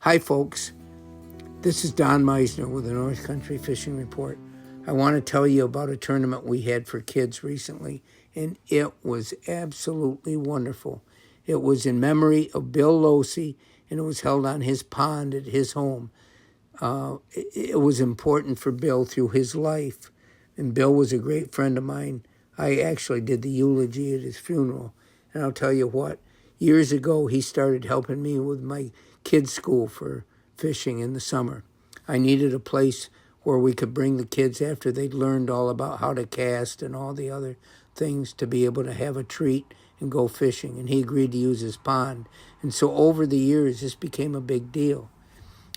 Hi, folks. This is Don Meissner with the North Country Fishing Report. I want to tell you about a tournament we had for kids recently, and it was absolutely wonderful. It was in memory of Bill Losey, and it was held on his pond at his home. It was important for Bill through his life, and Bill was a great friend of mine. I actually did the eulogy at his funeral, and I'll tell you what, years ago he started helping me with my kids' school for fishing in the summer. I needed a place where we could bring the kids after they'd learned all about how to cast and all the other things to be able to have a treat and go fishing, and he agreed to use his pond. And so over the years, this became a big deal.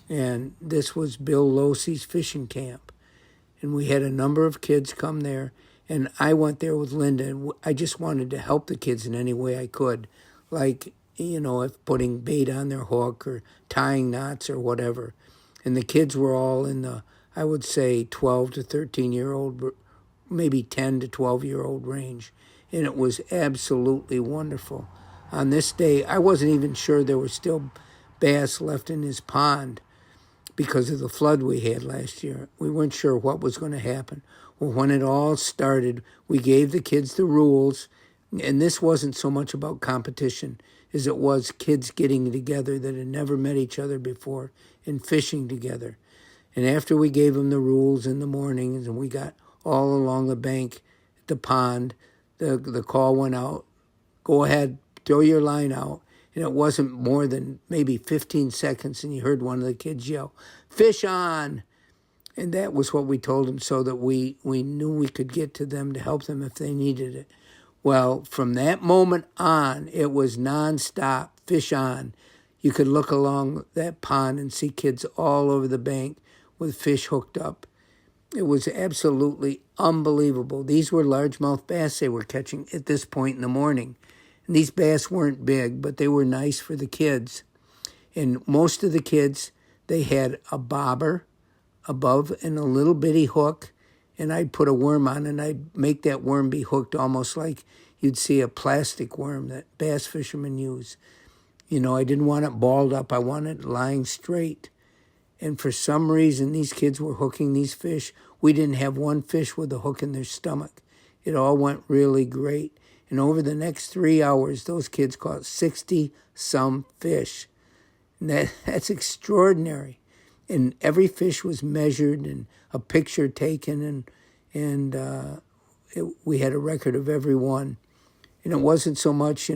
And this was Bill Losey's fishing camp. And we had a number of kids come there, and I went there with Linda, and I just wanted to help the kids in any way I could, like, if putting bait on their hook or tying knots or whatever. And the kids were all in the, I would say, 12 to 13-year-old, maybe 10 to 12-year-old range. And it was absolutely wonderful. On this day, I wasn't even sure there were still bass left in his pond because of the flood we had last year. We weren't sure what was going to happen. Well, when it all started, we gave the kids the rules, and this wasn't so much about competition as it was kids getting together that had never met each other before and fishing together. And after we gave them the rules in the mornings and we got all along the bank at the pond, the call went out, go ahead, throw your line out. And it wasn't more than maybe 15 seconds, and you heard one of the kids yell, "Fish on!" And that was what we told them so that we knew we could get to them to help them if they needed it. Well, from that moment on, it was nonstop, fish on. You could look along that pond and see kids all over the bank with fish hooked up. It was absolutely unbelievable. These were largemouth bass they were catching at this point in the morning. And these bass weren't big, but they were nice for the kids. And most of the kids, they had a bobber above and a little bitty hook, and I'd put a worm on and I'd make that worm be hooked almost like you'd see a plastic worm that bass fishermen use. I didn't want it balled up. I wanted it lying straight. And for some reason, these kids were hooking these fish. We didn't have one fish with a hook in their stomach. It all went really great. And over the next 3 hours, those kids caught 60-some fish. And that's extraordinary. And every fish was measured and a picture taken, and we had a record of every one. And it wasn't so much,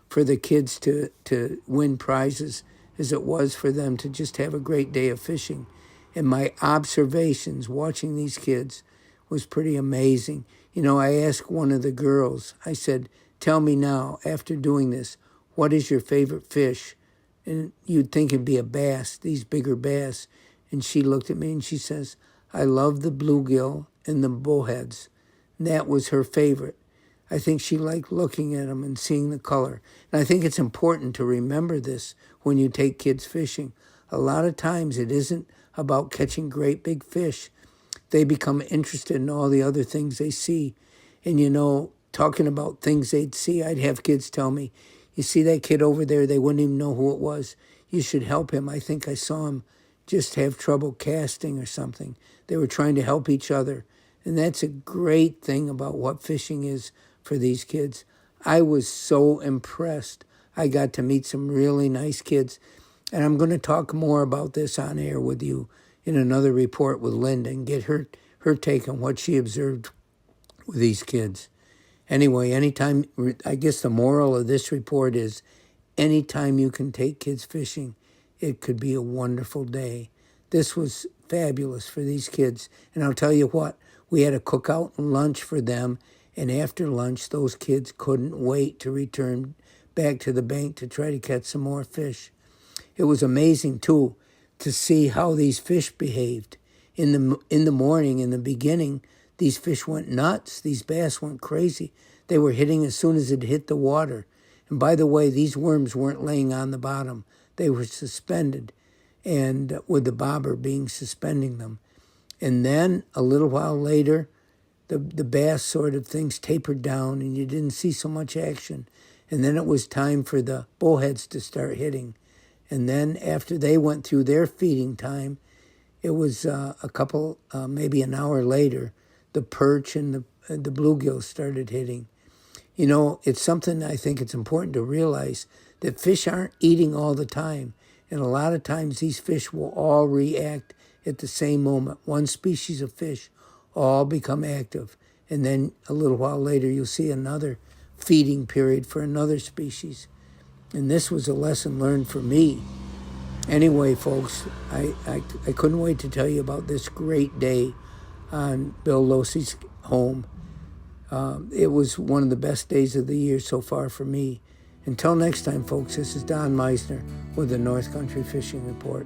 for the kids to win prizes as it was for them to just have a great day of fishing. And my observations watching these kids was pretty amazing. I asked one of the girls, I said, "Tell me now, after doing this, what is your favorite fish?" And you'd think it'd be a bass, these bigger bass. And she looked at me and she says, "I love the bluegill and the bullheads." And that was her favorite. I think she liked looking at them and seeing the color. And I think it's important to remember this when you take kids fishing. A lot of times it isn't about catching great big fish. They become interested in all the other things they see. And, talking about things they'd see, I'd have kids tell me, "You see that kid over there? They wouldn't even know who it was. You should help him. I think I saw him just have trouble casting or something." They were trying to help each other. And that's a great thing about what fishing is for these kids. I was so impressed. I got to meet some really nice kids. And I'm going to talk more about this on air with you in another report with Linda and get her take on what she observed with these kids. Anyway, anytime, I guess the moral of this report is anytime you can take kids fishing, it could be a wonderful day. This was fabulous for these kids. And I'll tell you what, we had a cookout and lunch for them. And after lunch, those kids couldn't wait to return back to the bank to try to catch some more fish. It was amazing, too, to see how these fish behaved. In the morning, in the beginning, these fish went nuts. These bass went crazy. They were hitting as soon as it hit the water. And by the way, these worms weren't laying on the bottom. They were suspended, and with the bobber suspending them. And then a little while later, the bass sort of things tapered down, and you didn't see so much action. And then it was time for the bullheads to start hitting. And then after they went through their feeding time, it was maybe an hour later, the perch and the bluegills started hitting. You know, it's something I think it's important to realize that fish aren't eating all the time. And a lot of times these fish will all react at the same moment. One species of fish all become active. And then a little while later, you'll see another feeding period for another species. And this was a lesson learned for me. Anyway, folks, I couldn't wait to tell you about this great day on Bill Losey's home. It was one of the best days of the year so far for me. Until next time, folks, this is Don Meissner with the North Country Fishing Report.